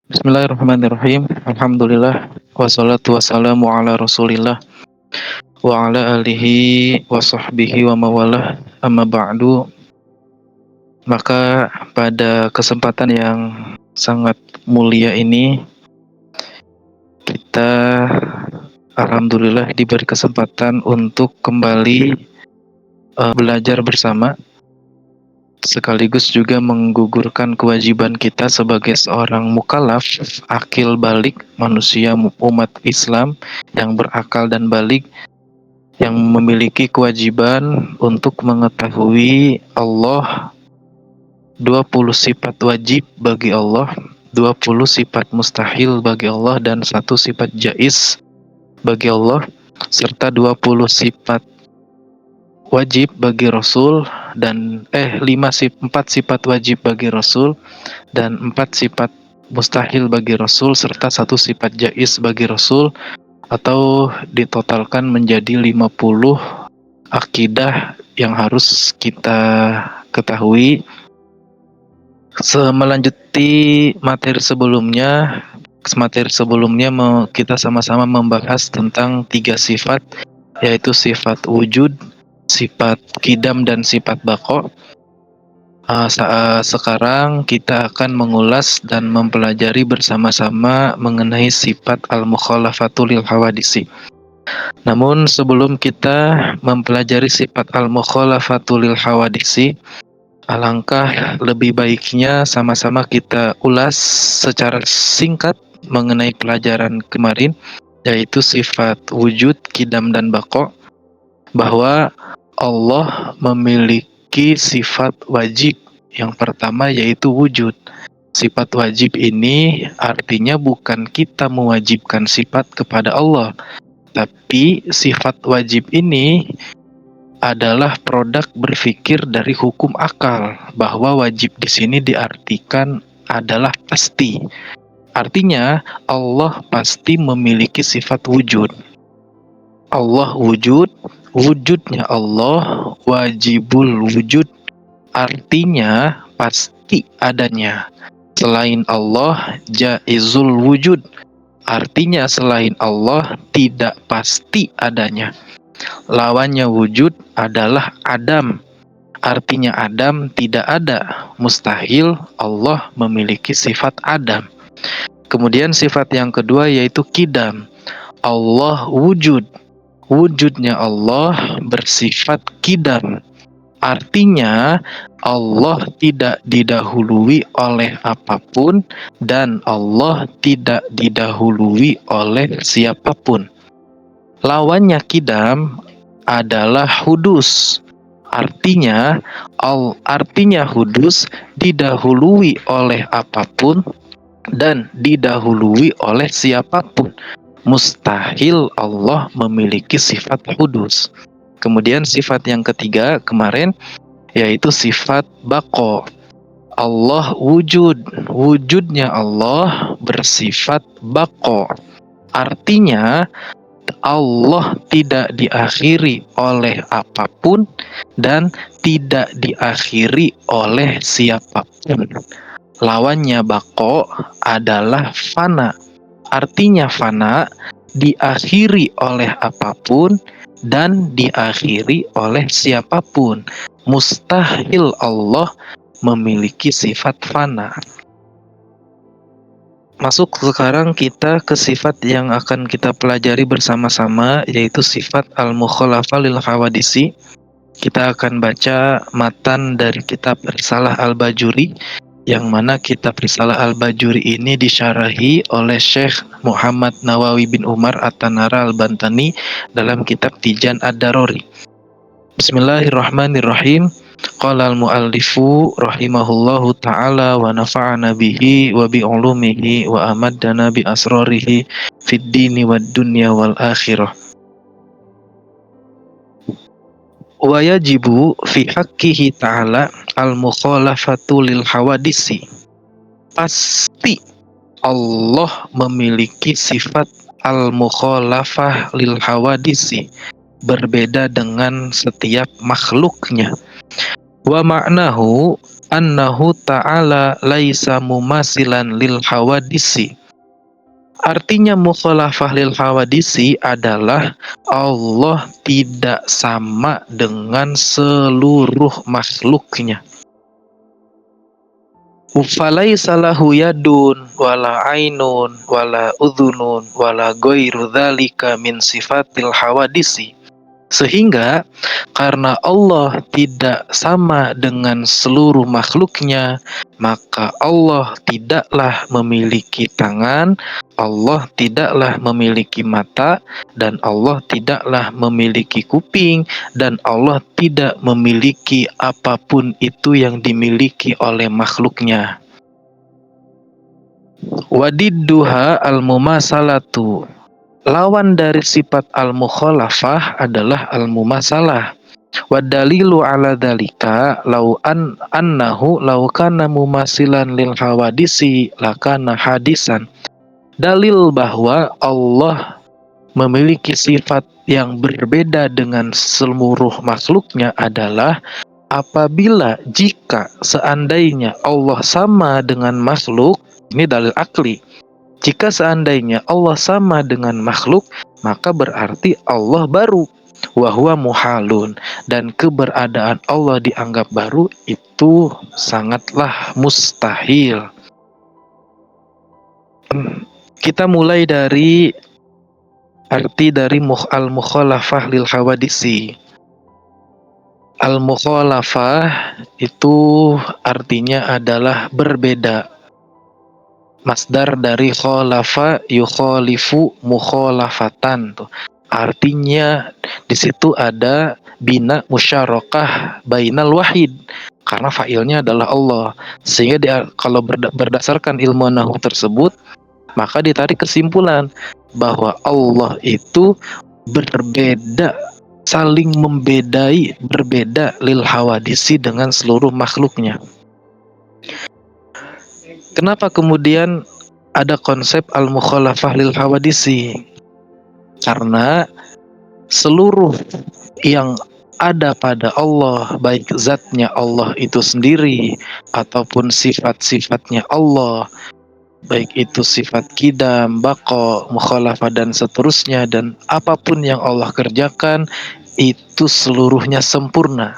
Bismillahirrahmanirrahim. Alhamdulillah wassalatu wassalamu ala Rasulillah wa ala alihi wa sahbihi wa mawalah. Amma ba'du. Maka pada kesempatan yang sangat mulia ini kita alhamdulillah diberi kesempatan untuk kembali belajar bersama, sekaligus juga menggugurkan kewajiban kita sebagai seorang mukallaf, akil balik, manusia umat Islam yang berakal dan balik, yang memiliki kewajiban untuk mengetahui Allah, 20 sifat wajib bagi Allah, 20 sifat mustahil bagi Allah, dan 1 sifat jaiz bagi Allah, serta 20 sifat wajib bagi Rasul dan 4 sifat wajib bagi Rasul dan 4 sifat mustahil bagi Rasul serta 1 sifat jaiz bagi Rasul, atau ditotalkan menjadi 50 akidah yang harus kita ketahui. Melanjuti materi sebelumnya kita sama-sama membahas tentang 3 sifat, yaitu sifat wujud, sifat qidam, dan sifat baqa. Sekarang kita akan mengulas dan mempelajari bersama-sama mengenai sifat al-mukhalafatu lil hawadisi. Namun sebelum kita mempelajari sifat al-mukhalafatu lil hawadisi, alangkah lebih baiknya sama-sama kita ulas secara singkat mengenai pelajaran kemarin, yaitu sifat wujud, qidam, dan baqa, bahwa Allah memiliki sifat wajib. Yang pertama yaitu wujud. Sifat wajib ini artinya bukan kita mewajibkan sifat kepada Allah, tapi sifat wajib ini adalah produk berpikir dari hukum akal, bahwa wajib di sini diartikan adalah pasti. Artinya Allah pasti memiliki sifat wujud. Allah wujud, wujudnya Allah wajibul wujud, artinya pasti adanya. Selain Allah jaizul wujud, artinya selain Allah tidak pasti adanya. Lawannya wujud adalah adam, artinya adam tidak ada, mustahil Allah memiliki sifat adam. Kemudian sifat yang kedua yaitu qidam. Allah wujud, wujudnya Allah bersifat qidam, artinya Allah tidak didahului oleh apapun dan Allah tidak didahului oleh siapapun. Lawannya qidam adalah hudus, artinya hudus didahului oleh apapun dan didahului oleh siapapun. Mustahil Allah memiliki sifat hudus. Kemudian sifat yang ketiga kemarin yaitu sifat baqa. Allah wujud, wujudnya Allah bersifat baqa, artinya Allah tidak diakhiri oleh apapun dan tidak diakhiri oleh siapapun. Lawannya baqa adalah fana, artinya fana diakhiri oleh apapun dan diakhiri oleh siapapun. Mustahil Allah memiliki sifat fana. Masuk sekarang kita ke sifat yang akan kita pelajari bersama-sama, yaitu sifat al-mukhalafah lil hawadisi. Kita akan baca matan dari kitab Risalah Al-Bajuri, yang mana kitab Risalah Al-Bajuri ini disyarahi oleh Syekh Muhammad Nawawi bin Umar At-Tanara Al-Bantani dalam kitab Tijan Ad-Darori. Bismillahirrahmanirrahim. Qala al-muallifu rahimahullahu ta'ala wa nafa'ana bihi wa bi ulumihi wa amaddana bi asrarihi fid dini wad dunya wal akhirah. Wa yajibu fi haqqihi ta'ala al-mukhalafatu lil hawadisi. Pasti Allah memiliki sifat al-mukhalafah lil hawadisi, berbeda dengan setiap makhluknya. Wa ma'nahu, annahu ta'ala laisa mumasilan lil hawadisi. Artinya mukhalafah lil hawadisi adalah Allah tidak sama dengan seluruh makhluknya. Falaisa lahu yadun wala ainun wala udhunun wala ghairu dzalika min sifatil hawadisi. Sehingga karena Allah tidak sama dengan seluruh makhluknya, maka Allah tidaklah memiliki tangan, Allah tidaklah memiliki mata, dan Allah tidaklah memiliki kuping, dan Allah tidak memiliki apapun itu yang dimiliki oleh makhluknya. Wadidduha al-mumasalatu. Lawan dari sifat al-mukhalafah adalah al-mumasalah. Wa dalilu ala dalika annahu law kana mumasilan lil hawadisi lakana hadisan. Dalil bahwa Allah memiliki sifat yang berbeda dengan seluruh makhluknya adalah apabila jika seandainya Allah sama dengan makhluk, ini dalil akli. Jika seandainya Allah sama dengan makhluk, maka berarti Allah baru. Wahwa muhalun. Dan keberadaan Allah dianggap baru itu sangatlah mustahil. Kita mulai dari arti dari al-mukhalafah lil hawadisi. Al-mukhalafah itu artinya adalah berbeda. Masdar dari khalafa yukhalifu mukhalafatan tuh. Artinya di situ ada bina musyarakah bainal wahid karena fa'ilnya adalah Allah. Sehingga kalau berdasarkan ilmu nahwu tersebut, maka ditarik kesimpulan bahwa Allah itu berbeda, saling berbeda lil hawadisi dengan seluruh makhluknya. Kenapa kemudian ada konsep al-mukhalafah lil hawadisi? Karena seluruh yang ada pada Allah, baik zatnya Allah itu sendiri ataupun sifat-sifatnya Allah, baik itu sifat qidam, baqa, mukhalafah dan seterusnya, dan apapun yang Allah kerjakan itu seluruhnya sempurna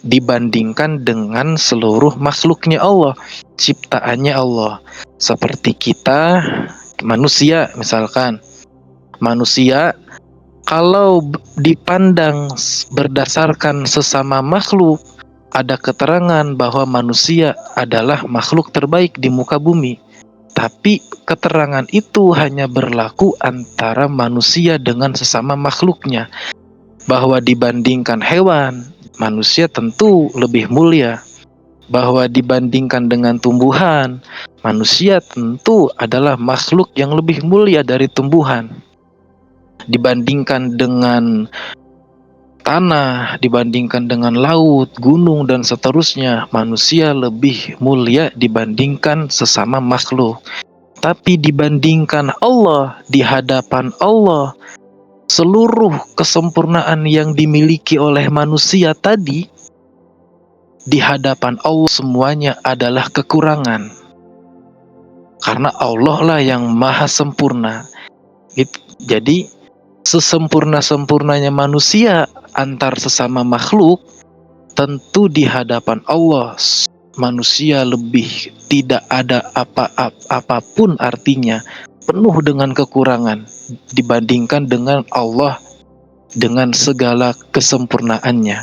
dibandingkan dengan seluruh makhluknya Allah, ciptaannya Allah. Seperti kita manusia misalkan, manusia kalau dipandang berdasarkan sesama makhluk, ada keterangan bahwa manusia adalah makhluk terbaik di muka bumi. Tapi keterangan itu hanya berlaku antara manusia dengan sesama makhluknya. Bahwa dibandingkan hewan, manusia tentu lebih mulia. Bahwa dibandingkan dengan tumbuhan, manusia tentu adalah makhluk yang lebih mulia dari tumbuhan. Dibandingkan dengan tanah, dibandingkan dengan laut, gunung, dan seterusnya, manusia lebih mulia dibandingkan sesama makhluk. Tapi dibandingkan Allah, di hadapan Allah, seluruh kesempurnaan yang dimiliki oleh manusia tadi, di hadapan Allah semuanya adalah kekurangan. Karena Allah lah yang maha sempurna. Jadi sesempurna-sempurnanya manusia antar sesama makhluk, tentu di hadapan Allah manusia lebih tidak ada apapun artinya, penuh dengan kekurangan dibandingkan dengan Allah dengan segala kesempurnaannya.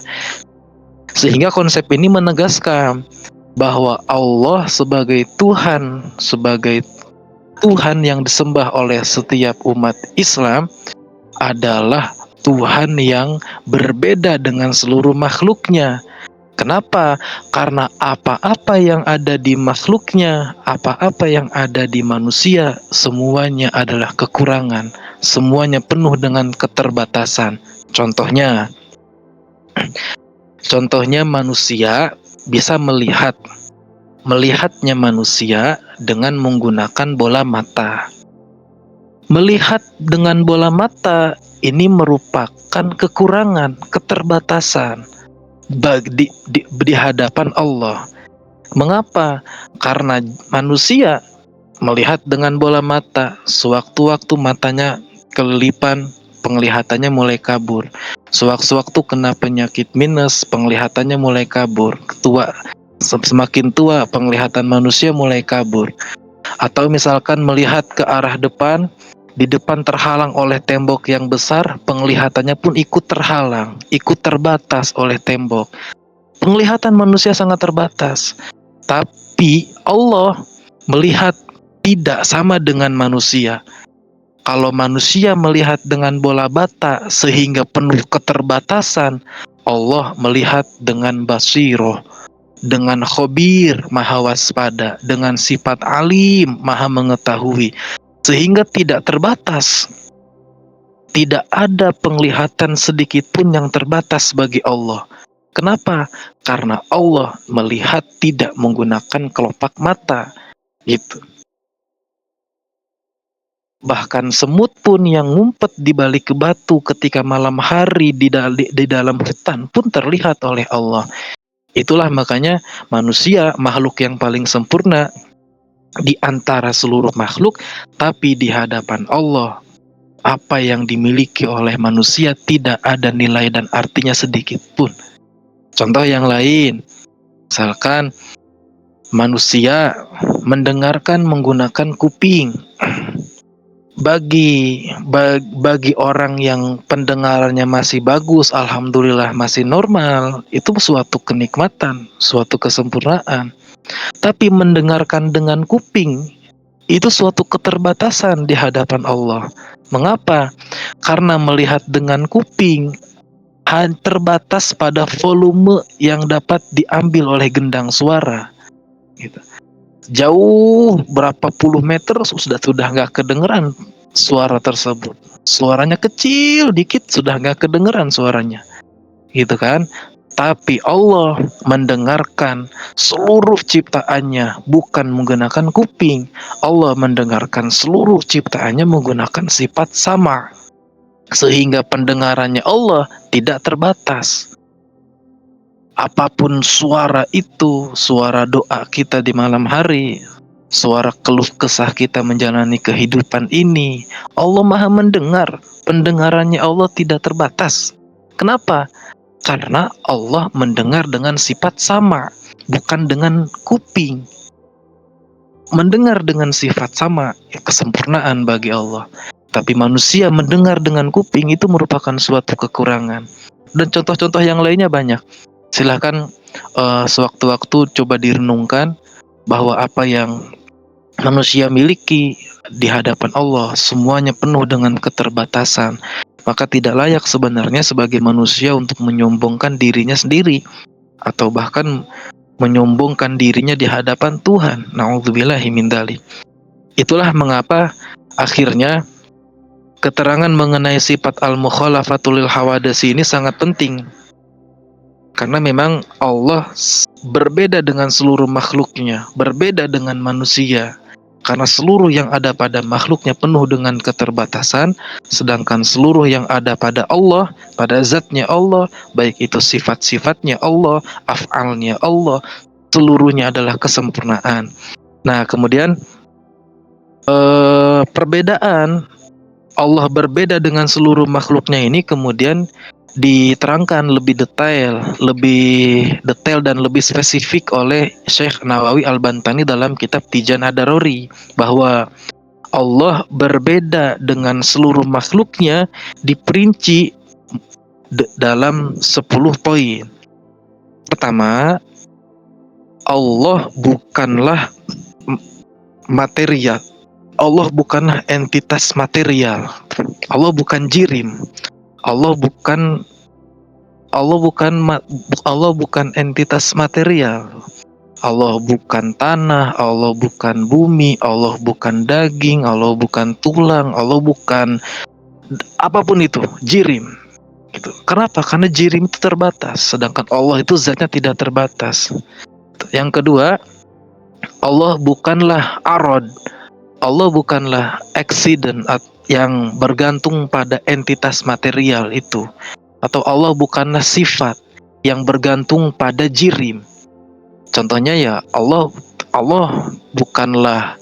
Sehingga konsep ini menegaskan bahwa Allah sebagai Tuhan yang disembah oleh setiap umat Islam adalah Tuhan yang berbeda dengan seluruh makhluknya. Kenapa? Karena apa-apa yang ada di makhluknya, apa-apa yang ada di manusia, semuanya adalah kekurangan. Semuanya penuh dengan keterbatasan. Contohnya manusia bisa melihatnya manusia dengan menggunakan bola mata. Melihat dengan bola mata ini merupakan kekurangan, keterbatasan. di hadapan Allah. Mengapa? Karena manusia melihat dengan bola mata, sewaktu-waktu matanya kelilipan, penglihatannya mulai kabur. Sewaktu-waktu kena penyakit minus, penglihatannya mulai kabur. Semakin tua, penglihatan manusia mulai kabur. Atau misalkan melihat ke arah depan, di depan terhalang oleh tembok yang besar, penglihatannya pun ikut terhalang, ikut terbatas oleh tembok. Penglihatan manusia sangat terbatas. Tapi Allah melihat tidak sama dengan manusia. Kalau manusia melihat dengan bola mata sehingga penuh keterbatasan, Allah melihat dengan basiroh, dengan khobir, maha waspada, dengan sifat alim, maha mengetahui, sehingga tidak terbatas. Tidak ada penglihatan sedikit pun yang terbatas bagi Allah. Kenapa? Karena Allah melihat tidak menggunakan kelopak mata. Gitu. Bahkan semut pun yang ngumpet di balik batu ketika malam hari di dalam hutan pun terlihat oleh Allah. Itulah makanya manusia makhluk yang paling sempurna di antara seluruh makhluk, tapi di hadapan Allah apa yang dimiliki oleh manusia tidak ada nilai dan artinya sedikit pun. Contoh yang lain, misalkan manusia mendengarkan menggunakan kuping. Bagi orang yang pendengarannya masih bagus, alhamdulillah masih normal, itu suatu kenikmatan, suatu kesempurnaan. Tapi mendengarkan dengan kuping itu suatu keterbatasan di hadapan Allah. Mengapa? Karena melihat dengan kuping terbatas pada volume yang dapat diambil oleh gendang suara. Gitu. Jauh berapa puluh meter sudah nggak kedengeran suara tersebut. Suaranya kecil dikit sudah nggak kedengeran suaranya, gitu kan? Tapi Allah mendengarkan seluruh ciptaannya bukan menggunakan kuping. Allah mendengarkan seluruh ciptaannya menggunakan sifat sama, sehingga pendengarannya Allah tidak terbatas. Apapun suara itu, suara doa kita di malam hari, suara keluh kesah kita menjalani kehidupan ini, Allah maha mendengar. Pendengarannya Allah tidak terbatas. Kenapa? Karena Allah mendengar dengan sifat sama, bukan dengan kuping. Mendengar dengan sifat sama, kesempurnaan bagi Allah. Tapi manusia mendengar dengan kuping itu merupakan suatu kekurangan. Dan contoh-contoh yang lainnya banyak. Silahkan sewaktu-waktu coba direnungkan bahwa apa yang manusia miliki di hadapan Allah semuanya penuh dengan keterbatasan. Maka tidak layak sebenarnya sebagai manusia untuk menyombongkan dirinya sendiri atau bahkan menyombongkan dirinya di hadapan Tuhan. Na'udzubillahi min dzalik. Itulah mengapa akhirnya keterangan mengenai sifat al-mukhalafatul lil hawadats ini sangat penting. Karena memang Allah berbeda dengan seluruh makhluknya, berbeda dengan manusia. Karena seluruh yang ada pada makhluknya penuh dengan keterbatasan, sedangkan seluruh yang ada pada Allah, pada zatnya Allah, baik itu sifat-sifatnya Allah, af'alnya Allah, seluruhnya adalah kesempurnaan. Nah, kemudian perbedaan Allah berbeda dengan seluruh makhluknya ini kemudian diterangkan lebih detail dan lebih spesifik oleh Syekh Nawawi Al-Bantani dalam kitab Tijan Ad-Daruri, bahwa Allah berbeda dengan seluruh makhluknya diperinci dalam 10 poin. Pertama, Allah bukanlah material. Allah bukanlah entitas material. Allah bukan jirim. Allah bukan entitas material. Allah bukan tanah, Allah bukan bumi, Allah bukan daging, Allah bukan tulang, Allah bukan apapun itu, jirim. Gitu. Kenapa? Karena jirim itu terbatas, sedangkan Allah itu zatnya tidak terbatas. Yang kedua, Allah bukanlah arad. Allah bukanlah accident yang bergantung pada entitas material itu. Atau Allah bukanlah sifat. yang bergantung pada jirim. Contohnya ya Allah bukanlah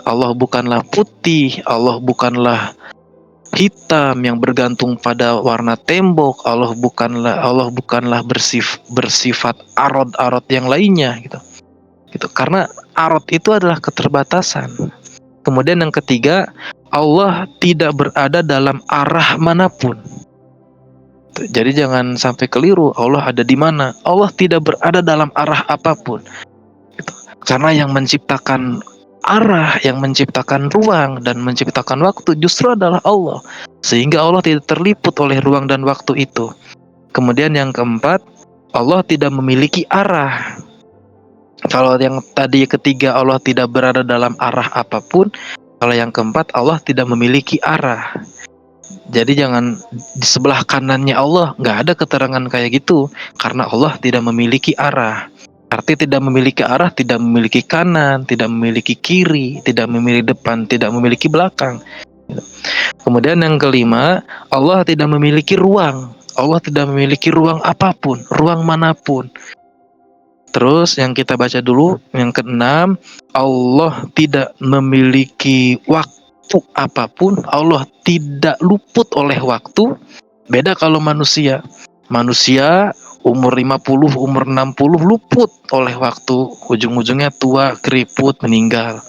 Allah bukanlah putih, Allah bukanlah hitam yang bergantung pada warna tembok, Allah bukanlah bersifat arot-arot yang lainnya gitu. Gitu. Karena arot itu adalah keterbatasan. Kemudian yang ketiga, Allah tidak berada dalam arah manapun. Jadi jangan sampai keliru, Allah ada di mana? Allah tidak berada dalam arah apapun. Gitu. Karena yang menciptakan arah, yang menciptakan ruang dan menciptakan waktu justru adalah Allah. Sehingga Allah tidak terliput oleh ruang dan waktu itu. Kemudian yang keempat, Allah tidak memiliki arah. Kalau yang tadi ketiga Allah tidak berada dalam arah apapun, kalau yang keempat Allah tidak memiliki arah. Jadi jangan di sebelah kanannya Allah nggak ada keterangan kayak gitu, karena Allah tidak memiliki arah. Arti tidak memiliki arah, tidak memiliki kanan, tidak memiliki kiri, tidak memiliki depan, tidak memiliki belakang. Kemudian yang kelima, Allah tidak memiliki ruang. Allah tidak memiliki ruang apapun, ruang manapun. Terus yang kita baca dulu, yang keenam, Allah tidak memiliki waktu apapun, Allah tidak luput oleh waktu. Beda kalau manusia. Manusia umur 50, umur 60 luput oleh waktu, ujung-ujungnya tua, keriput, meninggal.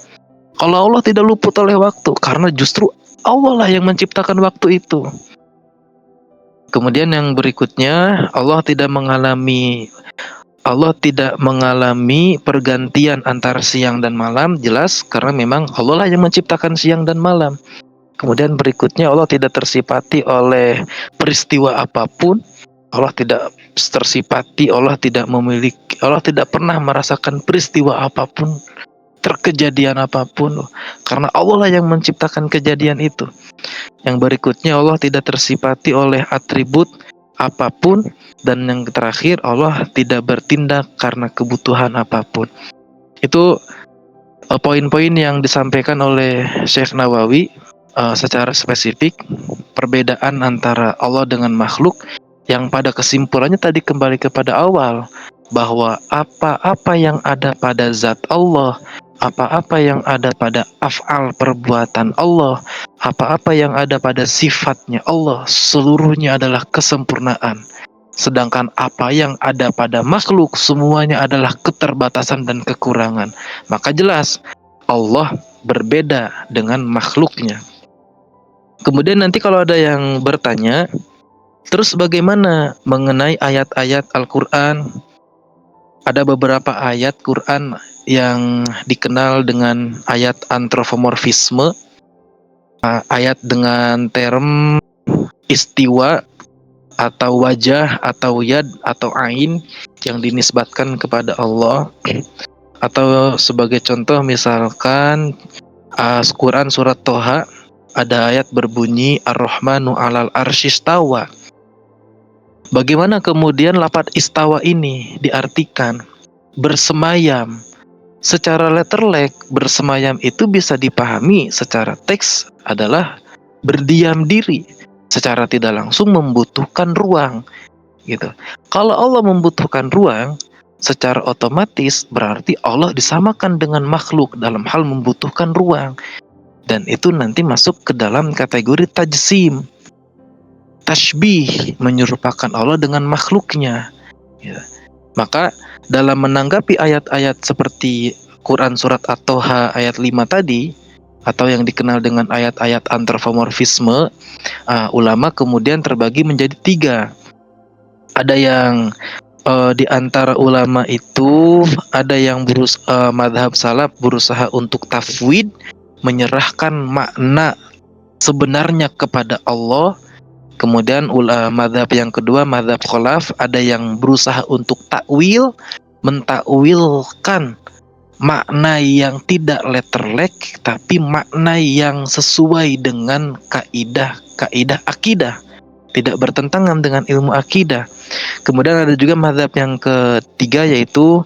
Kalau Allah tidak luput oleh waktu, karena justru Allah lah yang menciptakan waktu itu. Kemudian yang berikutnya, Allah tidak mengalami pergantian antara siang dan malam, jelas karena memang Allah lah yang menciptakan siang dan malam. Kemudian berikutnya, Allah tidak tersifati oleh peristiwa apapun. Allah tidak tersifati, Allah tidak pernah merasakan peristiwa apapun, terkejadian apapun, karena Allah lah yang menciptakan kejadian itu. Yang berikutnya, Allah tidak tersifati oleh atribut apapun, dan yang terakhir, Allah tidak bertindak karena kebutuhan apapun. Itu poin-poin yang disampaikan oleh Syekh Nawawi secara spesifik, perbedaan antara Allah dengan makhluk, yang pada kesimpulannya tadi kembali kepada awal, bahwa apa-apa yang ada pada zat Allah, apa-apa yang ada pada af'al perbuatan Allah, apa-apa yang ada pada sifatnya Allah, seluruhnya adalah kesempurnaan. Sedangkan apa yang ada pada makhluk, semuanya adalah keterbatasan dan kekurangan. Maka jelas Allah berbeda dengan makhluknya. Kemudian nanti kalau ada yang bertanya, terus bagaimana mengenai ayat-ayat Al-Quran? Ada beberapa ayat Quran yang dikenal dengan ayat antropomorfisme, ayat dengan term istiwa atau wajah atau yad atau ain yang dinisbatkan kepada Allah. Atau sebagai contoh misalkan Quran surat Toha ada ayat berbunyi Ar-Rahmanu 'alal arsy istawa. Bagaimana kemudian lafaz istawa ini diartikan? Bersemayam. Secara letterlek, bersemayam itu bisa dipahami secara teks adalah berdiam diri. Secara tidak langsung membutuhkan ruang, gitu. Kalau Allah membutuhkan ruang, secara otomatis berarti Allah disamakan dengan makhluk dalam hal membutuhkan ruang. Dan itu nanti masuk ke dalam kategori tajsim, tashbih, menyerupakan Allah dengan makhluknya. Ya. Maka dalam menanggapi ayat-ayat seperti Quran surat At-Toha ayat 5 tadi, atau yang dikenal dengan ayat-ayat antropomorfisme, ulama kemudian terbagi menjadi 3. Ada yang di antara ulama itu ada yang madhab salaf berusaha untuk tafwid, menyerahkan makna sebenarnya kepada Allah. Kemudian madhab yang kedua, madhab kholaf, ada yang berusaha untuk takwil, mentakwilkan makna yang tidak letterlek, tapi makna yang sesuai dengan kaidah akidah, tidak bertentangan dengan ilmu akidah. Kemudian ada juga madhab yang ketiga, yaitu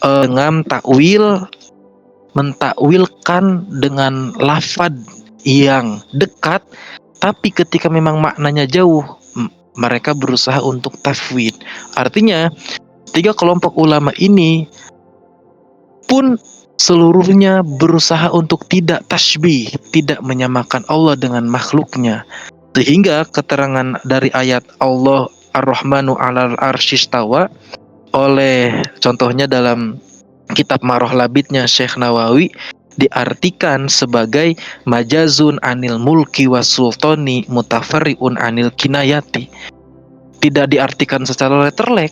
dengan takwil, mentakwilkan dengan lafad yang dekat, tapi ketika memang maknanya jauh, mereka berusaha untuk tafwid. Artinya, tiga kelompok ulama ini pun seluruhnya berusaha untuk tidak tasbih, tidak menyamakan Allah dengan makhluknya. Sehingga keterangan dari ayat Allah Ar-Rahmanu 'alal arsyistawa oleh contohnya dalam kitab Maroh Labidnya Syekh Nawawi diartikan sebagai majazun anil mulki was sultani mutafarriun anil kinayati. Tidak diartikan secara letterlek,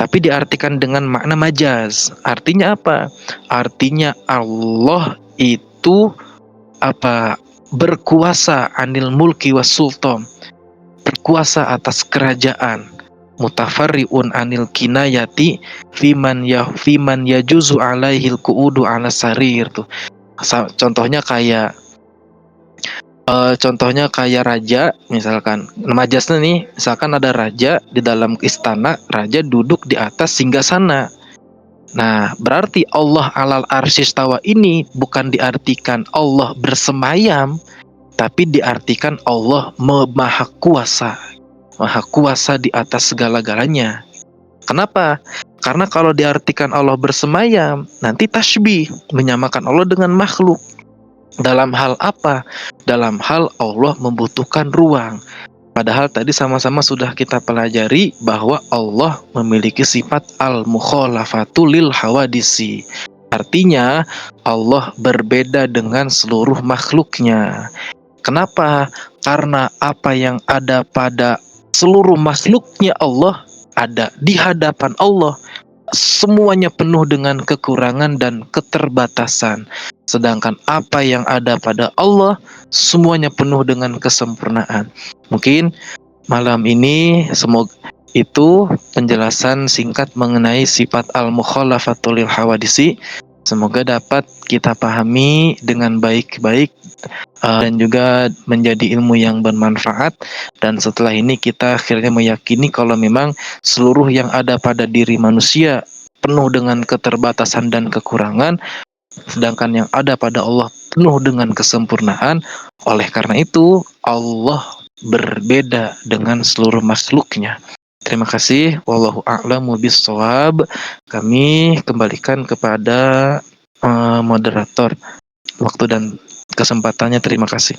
tapi diartikan dengan makna majaz. Artinya apa? Artinya Allah itu apa? Berkuasa anil mulki was sultan, berkuasa atas kerajaan. Mutafarriun anil kinayati fiman yajuzu alaihil kuudu ala sarir tuh. Contohnya kayak raja misalkan. Majasnya nih, misalkan ada raja di dalam istana, raja duduk di atas singgasana. Nah, berarti Allah alal arsyistawa ini bukan diartikan Allah bersemayam, tapi diartikan Allah maha kuasa. Maha kuasa di atas segala-galanya. Kenapa? Karena kalau diartikan Allah bersemayam, nanti tasbih, menyamakan Allah dengan makhluk. Dalam hal apa? Dalam hal Allah membutuhkan ruang. Padahal tadi sama-sama sudah kita pelajari bahwa Allah memiliki sifat al-mukhalafatu lil hawadisi. Artinya Allah berbeda dengan seluruh makhluknya. Kenapa? Karena apa yang ada pada seluruh makhluknya Allah ada di hadapan Allah. Semuanya penuh dengan kekurangan dan keterbatasan. Sedangkan apa yang ada pada Allah semuanya penuh dengan kesempurnaan. Mungkin malam ini semoga itu penjelasan singkat mengenai sifat al-mukhalafatul lil hawadisi. Semoga dapat kita pahami dengan baik-baik dan juga menjadi ilmu yang bermanfaat. Dan setelah ini kita akhirnya meyakini kalau memang seluruh yang ada pada diri manusia penuh dengan keterbatasan dan kekurangan, sedangkan yang ada pada Allah penuh dengan kesempurnaan. Oleh karena itu Allah berbeda dengan seluruh makhluknya. Terima kasih. Wallahu a'lamu bissawab. Kami kembalikan kepada moderator waktu dan kesempatannya. Terima kasih.